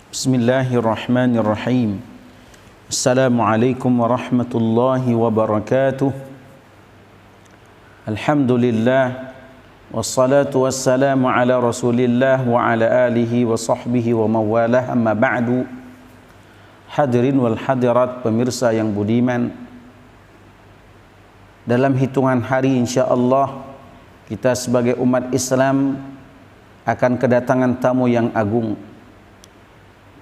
Bismillahirrahmanirrahim. Assalamualaikum warahmatullahi wabarakatuh. Alhamdulillah wassalatu wassalamu ala Rasulillah wa ala alihi wa sahbihi wa mawalah, amma ba'du. Hadirin wal hadirat, pemirsa yang budiman, dalam hitungan hari insyaallah kita sebagai umat Islam akan kedatangan tamu yang agung,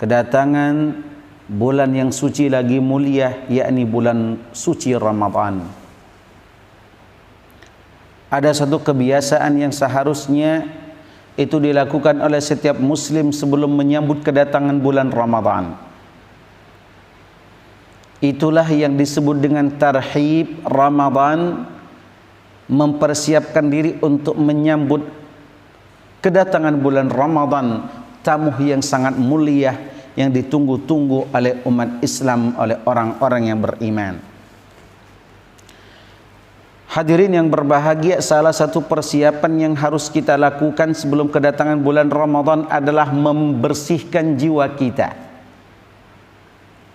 kedatangan bulan yang suci lagi mulia, yakni bulan suci Ramadan. Ada satu kebiasaan yang seharusnya itu dilakukan oleh setiap muslim sebelum menyambut kedatangan bulan Ramadan. Itulah yang disebut dengan tarhib Ramadan, mempersiapkan diri untuk menyambut kedatangan bulan Ramadan, tamu yang sangat mulia yang ditunggu-tunggu oleh umat Islam, oleh orang-orang yang beriman. Hadirin yang berbahagia, salah satu persiapan yang harus kita lakukan sebelum kedatangan bulan Ramadan adalah membersihkan jiwa kita.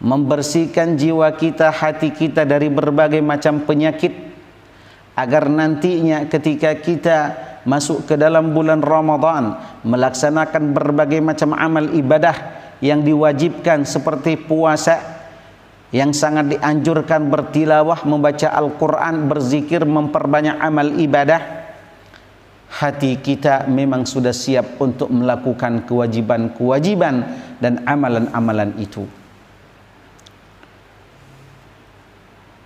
Membersihkan jiwa kita, hati kita dari berbagai macam penyakit, agar nantinya ketika kita masuk ke dalam bulan Ramadan, melaksanakan berbagai macam amal ibadah yang diwajibkan seperti puasa, yang sangat dianjurkan bertilawah, membaca Al-Quran, berzikir, memperbanyak amal ibadah, hati kita memang sudah siap untuk melakukan kewajiban-kewajiban dan amalan-amalan itu.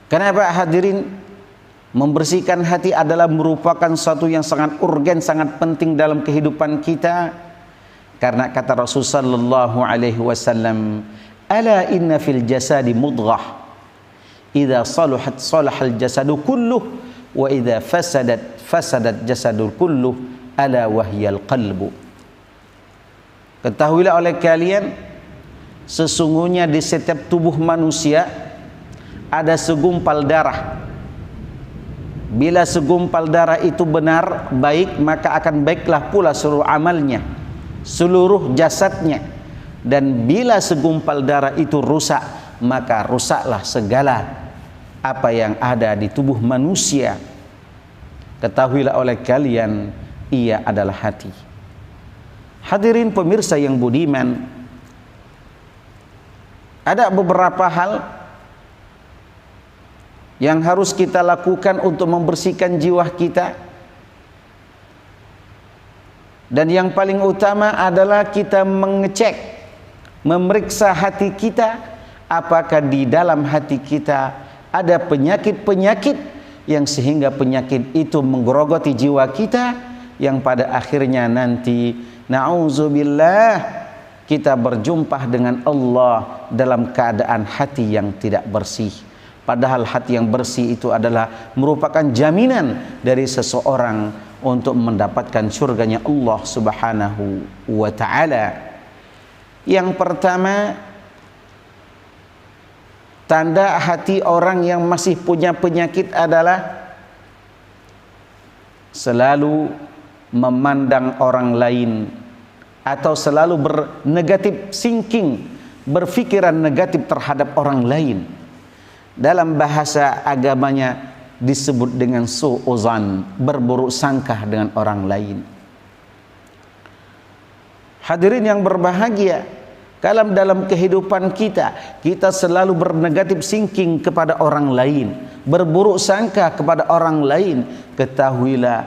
Kenapa hadirin? Membersihkan hati adalah merupakan sesuatu yang sangat urgen, sangat penting dalam kehidupan kita. Karena kata Rasulullah sallallahu alaihi wasallam, "Ala inna fil jasadi mudghah, idza saluhat salahal jasadu kulluh, wa idza fasadat jasadul kulluh, ala wahyal qalbu." Ketahuilah oleh kalian, sesungguhnya di setiap tubuh manusia ada segumpal darah. Bila segumpal darah itu benar, baik, maka akan baiklah pula seluruh amalnya, seluruh jasadnya. Dan bila segumpal darah itu rusak, maka rusaklah segala apa yang ada di tubuh manusia. Ketahuilah oleh kalian, ia adalah hati. Hadirin pemirsa yang budiman, ada beberapa hal yang harus kita lakukan untuk membersihkan jiwa kita. Dan yang paling utama adalah kita mengecek, memeriksa hati kita, apakah di dalam hati kita ada penyakit-penyakit yang sehingga penyakit itu menggerogoti jiwa kita, yang pada akhirnya nanti na'udzubillah kita berjumpa dengan Allah dalam keadaan hati yang tidak bersih. Padahal hati yang bersih itu adalah merupakan jaminan dari seseorang untuk mendapatkan surganya Allah subhanahu wa ta'ala. Yang pertama, tanda hati orang yang masih punya penyakit adalah selalu memandang orang lain, atau selalu bernegatif thinking, berfikiran negatif terhadap orang lain. Dalam bahasa agamanya disebut dengan su'uzan, berburuk sangka dengan orang lain. Hadirin yang berbahagia, kalau dalam kehidupan kita, kita selalu bernegatif thinking kepada orang lain, berburuk sangka kepada orang lain, ketahuilah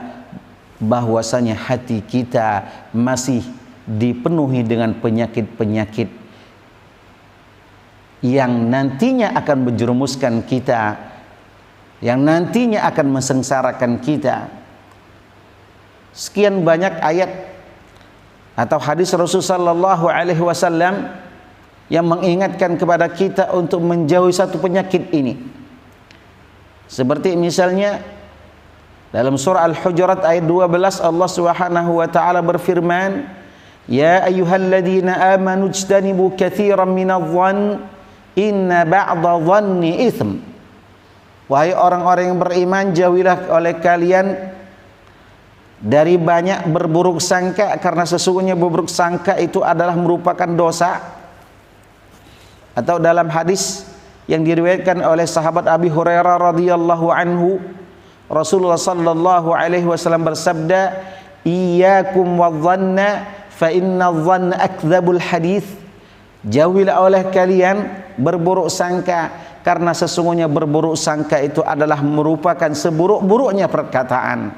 bahwasanya hati kita masih dipenuhi dengan penyakit-penyakit yang nantinya akan menjerumuskan kita, yang nantinya akan mensengsarakan kita. Sekian banyak ayat atau hadis Rasulullah sallallahu alaihi wasallam yang mengingatkan kepada kita untuk menjauhi satu penyakit ini. Seperti misalnya dalam surah Al-Hujurat ayat 12, Allah Subhanahu wa taala berfirman, "Ya ayyuhalladzina amanu ijtanibu katsiran minadh-dhann inna ba'da dhanni itsm." Wahai orang-orang yang beriman, jauhilah oleh kalian dari banyak berburuk sangka, karena sesungguhnya berburuk sangka itu adalah merupakan dosa. Atau dalam hadis yang diriwayatkan oleh sahabat Abi Hurairah radhiyallahu anhu, Rasulullah sallallahu alaihi wasallam bersabda, "Iyyakum wadh-dhanna fa inna adh-dhanna akdzabul hadits." Jauhilah oleh kalian berburuk sangka, karena sesungguhnya berburuk sangka itu adalah merupakan seburuk-buruknya perkataan.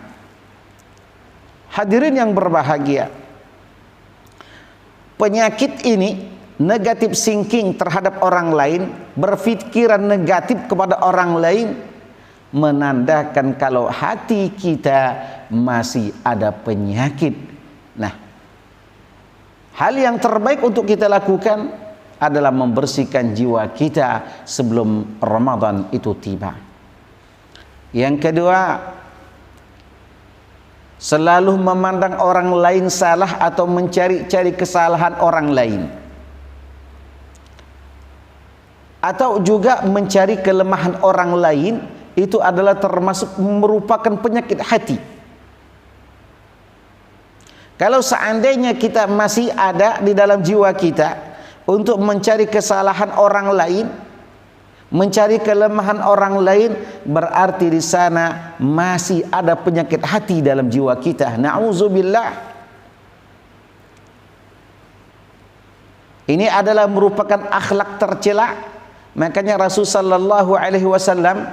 Hadirin yang berbahagia, penyakit ini, negatif thinking terhadap orang lain, berpikiran negatif kepada orang lain, menandakan kalau hati kita masih ada penyakit. Nah, hal yang terbaik untuk kita lakukan adalah membersihkan jiwa kita sebelum Ramadan itu tiba. Yang kedua, selalu memandang orang lain salah atau mencari-cari kesalahan orang lain, atau juga mencari kelemahan orang lain, itu adalah termasuk merupakan penyakit hati. Kalau seandainya kita masih ada di dalam jiwa kita untuk mencari kesalahan orang lain, mencari kelemahan orang lain, berarti di sana masih ada penyakit hati dalam jiwa kita. Na'udzubillah. Ini adalah merupakan akhlak tercela. Makanya Rasul sallallahu alaihi wasallam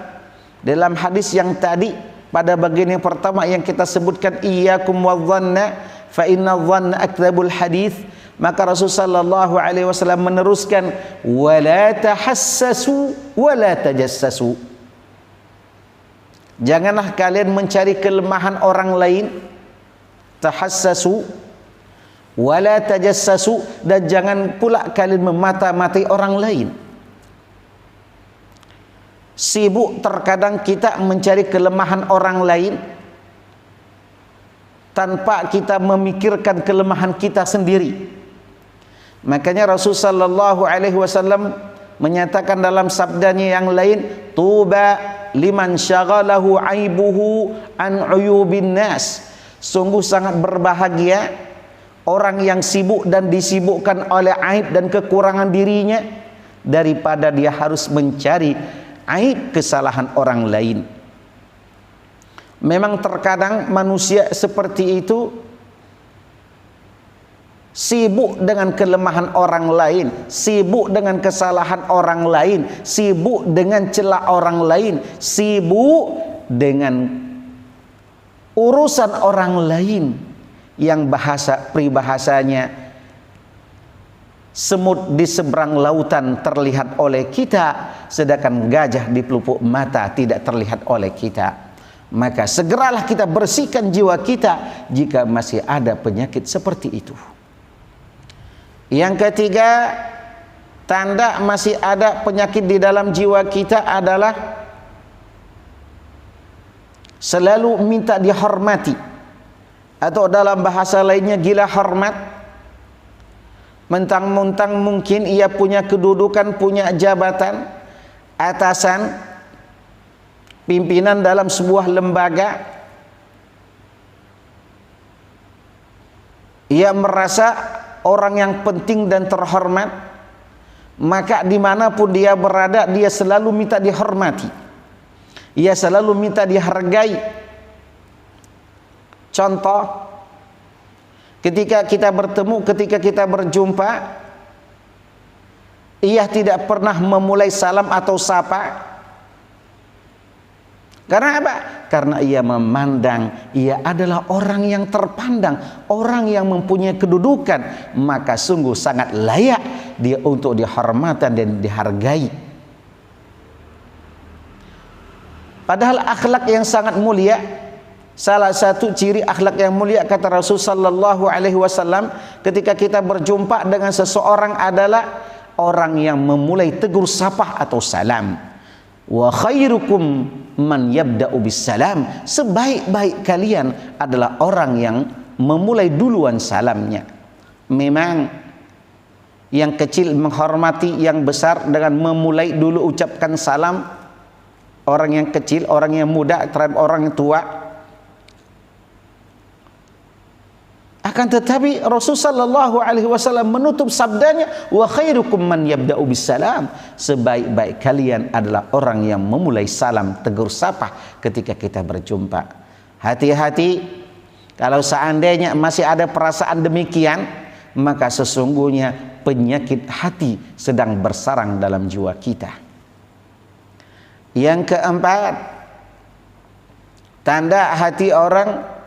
dalam hadis yang tadi pada bagian yang pertama yang kita sebutkan, iyyakum wadh-dhanna fa inna adh-dhanna akdzabul hadits, maka Rasul sallallahu alaihi wasallam meneruskan, wala tahassasu wala tajassasu. Janganlah kalian mencari kelemahan orang lain, tahassasu wala tajassasu, dan jangan pula kalian memata-matai orang lain. Sibuk terkadang kita mencari kelemahan orang lain tanpa kita memikirkan kelemahan kita sendiri. Makanya Rasul sallallahu alaihi wasallam menyatakan dalam sabdanya yang lain, tuba liman syaghalahu aibuhu an uyubin nas. Sungguh sangat berbahagia orang yang sibuk dan disibukkan oleh aib dan kekurangan dirinya, daripada dia harus mencari aib kesalahan orang lain. Memang terkadang manusia seperti itu, sibuk dengan kelemahan orang lain, sibuk dengan kesalahan orang lain, sibuk dengan celah orang lain, sibuk dengan urusan orang lain yang peribahasanya semut di seberang lautan terlihat oleh kita, sedangkan gajah di pelupuk mata tidak terlihat oleh kita. Maka segeralah kita bersihkan jiwa kita jika masih ada penyakit seperti itu. Yang ketiga, tanda masih ada penyakit di dalam jiwa kita adalah selalu minta dihormati, atau dalam bahasa lainnya gila hormat. Mentang-mentang mungkin ia punya kedudukan, punya jabatan, atasan, pimpinan dalam sebuah lembaga, ia merasa orang yang penting dan terhormat, maka dimanapun dia berada, dia selalu minta dihormati, ia selalu minta dihargai. Contoh, ketika kita bertemu, ketika kita berjumpa, ia tidak pernah memulai salam atau sapa. Karena apa? Karena ia memandang ia adalah orang yang terpandang, orang yang mempunyai kedudukan, maka sungguh sangat layak dia untuk dihormati dan dihargai. Padahal akhlak yang sangat mulia, salah satu ciri akhlak yang mulia kata Rasul sallallahu alaihi wasallam, ketika kita berjumpa dengan seseorang adalah orang yang memulai tegur sapa atau salam. Wa khairukum man yabda'u bis salam. Sebaik-baik kalian adalah orang yang memulai duluan salamnya. Memang yang kecil menghormati yang besar dengan memulai dulu ucapkan salam. Orang yang kecil, orang yang muda terhadap orang yang tua. Akan tetapi Rasul sallallahu alaihi wasallam menutup sabdanya, wa khairukum man yabda'u bisalam. Sebaik-baik kalian adalah orang yang memulai salam, tegur sapa ketika kita berjumpa. Hati-hati kalau seandainya masih ada perasaan demikian, maka sesungguhnya penyakit hati sedang bersarang dalam jiwa kita. Yang keempat, tanda hati orang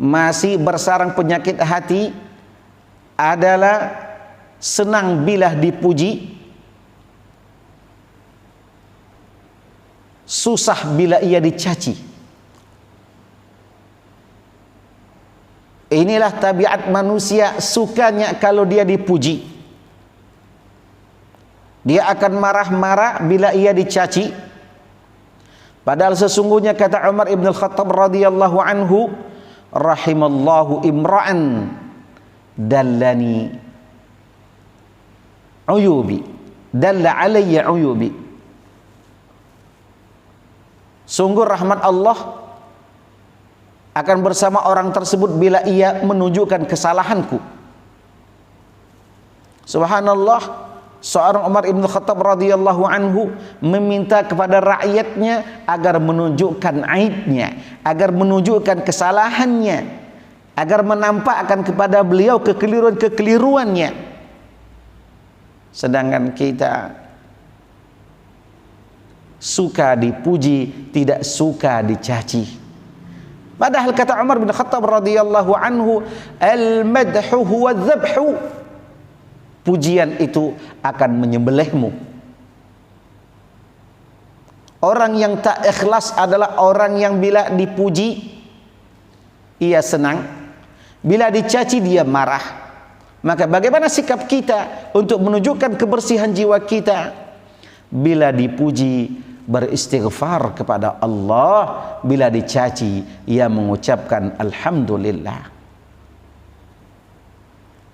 masih bersarang penyakit hati adalah senang bila dipuji, susah bila ia dicaci. Inilah tabiat manusia, sukanya kalau dia dipuji. Dia akan marah-marah bila ia dicaci. Padahal sesungguhnya kata Umar ibn al-Khattab radhiyallahu anhu, rahimallahu imra'an dallani uyubi, dalla alayya uyubi. Sungguh rahmat Allah akan bersama orang tersebut bila ia menunjukkan kesalahanku. Subhanallah, seorang Umar ibn Khattab radhiyallahu anhu meminta kepada rakyatnya agar menunjukkan aibnya, agar menunjukkan kesalahannya, agar menampakkan kepada beliau kekeliruan-kekeliruannya. Sedangkan kita suka dipuji, tidak suka dicaci. Padahal kata Umar bin Khattab radhiyallahu anhu, al-madhu huwa dzabhu. Pujian itu akan menyembelihmu. Orang yang tak ikhlas adalah orang yang bila dipuji ia senang, bila dicaci dia marah. Maka bagaimana sikap kita untuk menunjukkan kebersihan jiwa kita? Bila dipuji beristighfar kepada Allah, bila dicaci ia mengucapkan alhamdulillah.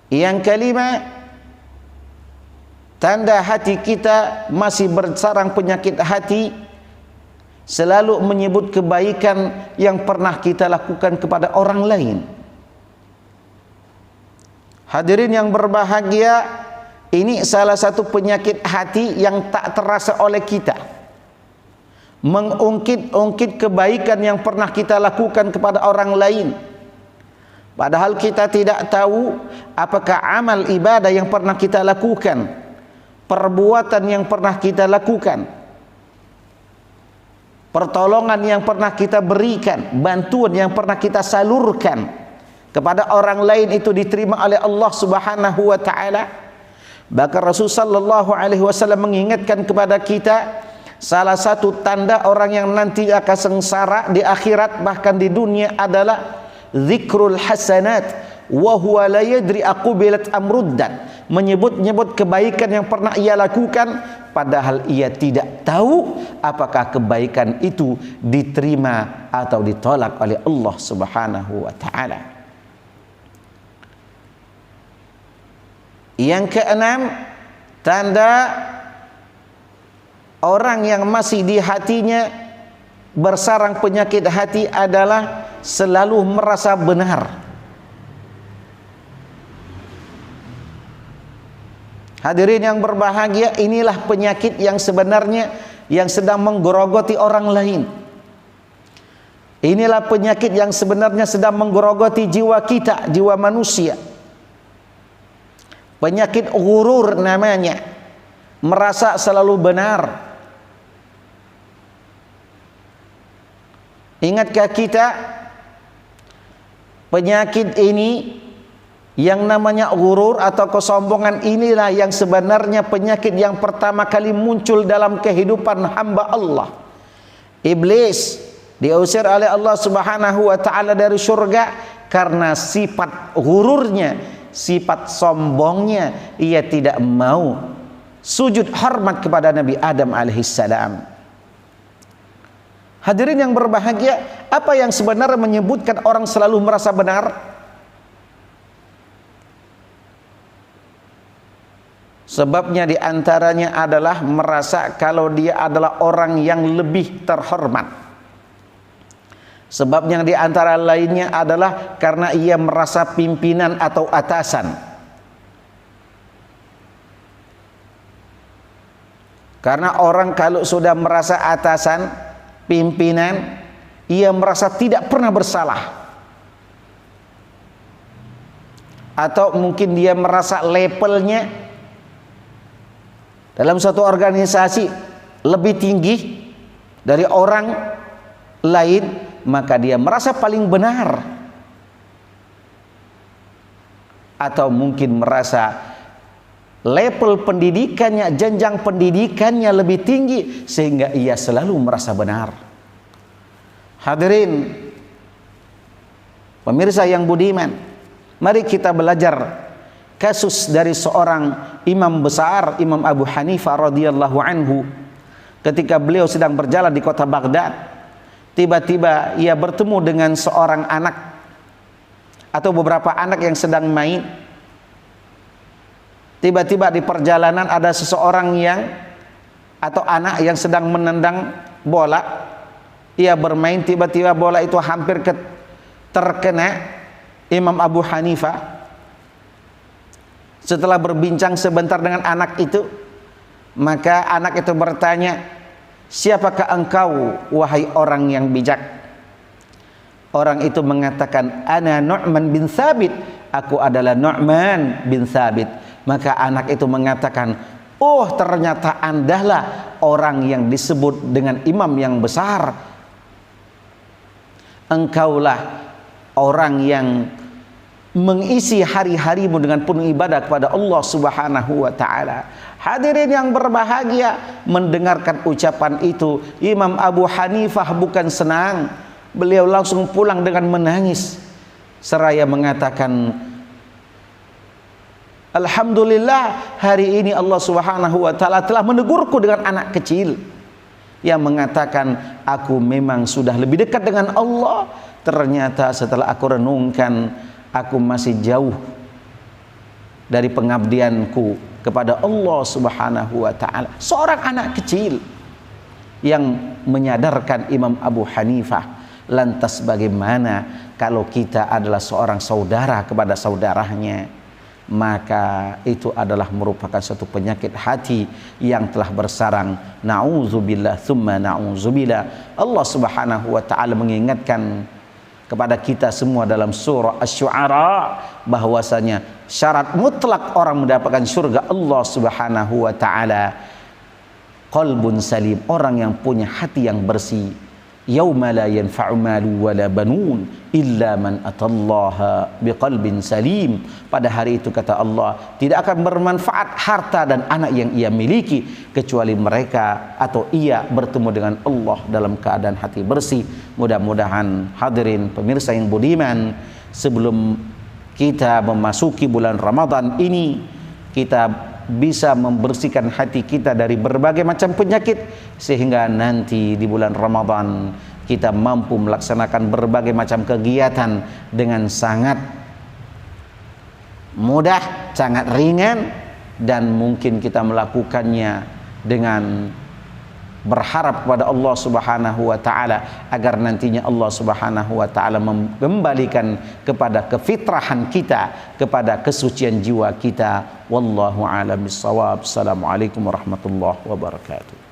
Yang kelima, tanda hati kita masih bersarang penyakit hati, selalu menyebut kebaikan yang pernah kita lakukan kepada orang lain. Hadirin yang berbahagia, ini salah satu penyakit hati yang tak terasa oleh kita. Mengungkit-ungkit kebaikan yang pernah kita lakukan kepada orang lain, padahal kita tidak tahu apakah amal ibadah yang pernah kita lakukan, perbuatan yang pernah kita lakukan, pertolongan yang pernah kita berikan, bantuan yang pernah kita salurkan kepada orang lain itu diterima oleh Allah Subhanahu wa taala. Bahkan Rasul sallallahu alaihi wasallam mengingatkan kepada kita, salah satu tanda orang yang nanti akan sengsara di akhirat bahkan di dunia adalah zikrul hasanat wa huwa la yadri aqubilat amruddat. Menyebut-nyebut kebaikan yang pernah ia lakukan padahal ia tidak tahu apakah kebaikan itu diterima atau ditolak oleh Allah Subhanahu wa taala. Yang keenam, tanda orang yang masih di hatinya bersarang penyakit hati adalah selalu merasa benar. Hadirin yang berbahagia, inilah penyakit yang sebenarnya yang sedang menggerogoti orang lain. Inilah penyakit yang sebenarnya sedang menggerogoti jiwa kita, jiwa manusia. Penyakit ghurur namanya, merasa selalu benar. Ingatkah kita penyakit ini yang namanya ghurur atau kesombongan inilah yang sebenarnya penyakit yang pertama kali muncul dalam kehidupan hamba Allah. Iblis diusir oleh Allah Subhanahu wa taala dari surga karena sifat ghururnya, sifat sombongnya. Ia tidak mau sujud hormat kepada Nabi Adam alaihissalam. Hadirin yang berbahagia, apa yang sebenarnya menyebutkan orang selalu merasa benar? Sebabnya diantaranya adalah merasa kalau dia adalah orang yang lebih terhormat. Sebab yang di antara lainnya adalah karena ia merasa pimpinan atau atasan. Karena orang kalau sudah merasa atasan, pimpinan, ia merasa tidak pernah bersalah. Atau mungkin dia merasa levelnya dalam suatu organisasi lebih tinggi dari orang lain, maka dia merasa paling benar. Atau mungkin merasa level pendidikannya, jenjang pendidikannya lebih tinggi, sehingga ia selalu merasa benar. Hadirin pemirsa yang budiman, mari kita belajar kasus dari seorang imam besar, Imam Abu Hanifah radhiyallahu anhu. Ketika beliau sedang berjalan di kota Baghdad, tiba-tiba ia bertemu dengan seorang anak atau beberapa anak yang sedang main. Tiba-tiba di perjalanan ada seseorang yang atau anak yang sedang menendang bola. Ia bermain, tiba-tiba bola itu hampir terkena Imam Abu Hanifah. Setelah berbincang sebentar dengan anak itu, maka anak itu bertanya, "Siapakah engkau, wahai orang yang bijak?" Orang itu mengatakan, "Ana Nu'man bin Thabit." Aku adalah Nu'man bin Thabit. Maka anak itu mengatakan, "Oh, ternyata Andalah orang yang disebut dengan imam yang besar. Engkaulah orang yang mengisi hari-harimu dengan penuh ibadah kepada Allah Subhanahu wa taala." Hadirin yang berbahagia, mendengarkan ucapan itu, Imam Abu Hanifah bukan senang, beliau langsung pulang dengan menangis seraya mengatakan, "Alhamdulillah, hari ini Allah Subhanahu wa taala telah menegurku dengan anak kecil yang mengatakan aku memang sudah lebih dekat dengan Allah. Ternyata setelah aku renungkan, aku masih jauh dari pengabdianku kepada Allah Subhanahu wa taala." Seorang anak kecil yang menyadarkan Imam Abu Hanifah. Lantas bagaimana kalau kita adalah seorang saudara kepada saudaranya? Maka itu adalah merupakan suatu penyakit hati yang telah bersarang. Na'udzubillah tsumma na'udzubillah. Allah Subhanahu wa taala mengingatkan kepada kita semua dalam surah Asy-Syu'ara bahwasanya syarat mutlak orang mendapatkan surga Allah Subhanahu wa taala qalbun salim, orang yang punya hati yang bersih. Yauma la yanfa'u malu wala banun illa man atallaha biqalbin salim. Pada hari itu kata Allah, tidak akan bermanfaat harta dan anak yang ia miliki kecuali mereka atau ia bertemu dengan Allah dalam keadaan hati bersih. Mudah-mudahan hadirin pemirsa yang budiman, sebelum kita memasuki bulan Ramadan ini, kita bisa membersihkan hati kita dari berbagai macam penyakit, sehingga nanti di bulan Ramadan kita mampu melaksanakan berbagai macam kegiatan dengan sangat mudah, sangat ringan, dan mungkin kita melakukannya dengan berharap kepada Allah Subhanahu wa taala agar nantinya Allah Subhanahu wa taala mengembalikan kepada kefitrahan kita, kepada kesucian jiwa kita. Wallahu a'lam bissawab. Assalamualaikum warahmatullahi wabarakatuh.